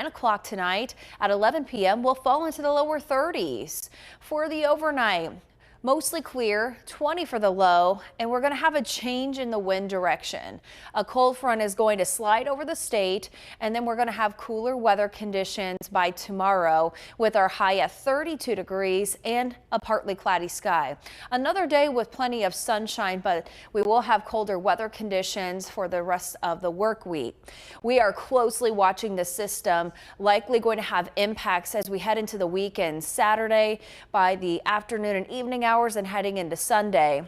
9 o'clock tonight. At 11 p.m. we'll fall into the lower 30s. For the overnight, mostly clear, 20 for the low, and we're going to have a change in the wind direction. A cold front is going to slide over the state, and then we're going to have cooler weather conditions by tomorrow with our high at 32 degrees and a partly cloudy sky. Another day with plenty of sunshine, but we will have colder weather conditions for the rest of the work week. We are closely watching the system, likely going to have impacts as we head into the weekend. Saturday by the afternoon and evening hours and heading into Sunday.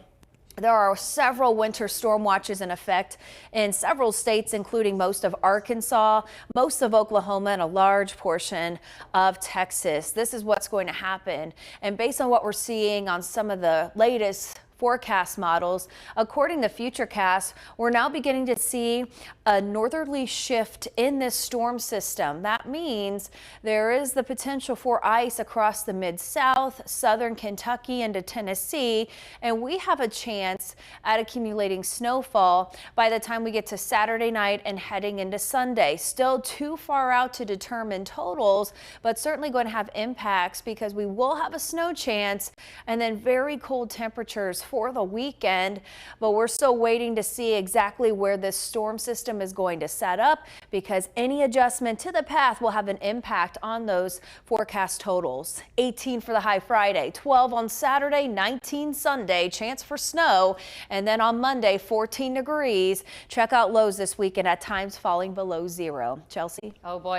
There are several winter storm watches in effect in several states, including most of Arkansas, most of Oklahoma, and a large portion of Texas. This is what's going to happen. And based on what we're seeing on some of the latest forecast models, according to Futurecast, we're now beginning to see a northerly shift in this storm system. That means there is the potential for ice across the mid-south, southern Kentucky into Tennessee, and we have a chance at accumulating snowfall by the time we get to Saturday night and heading into Sunday. Still too far out to determine totals, but certainly going to have impacts because we will have a snow chance and then very cold temperatures for the weekend, but we're still waiting to see exactly where this storm system is going to set up because any adjustment to the path will have an impact on those forecast totals. 18 for the high Friday, 12 on Saturday, 19 Sunday, chance for snow, and then on Monday 14 degrees. Check out lows this weekend at times falling below zero. Chelsea? Oh boy.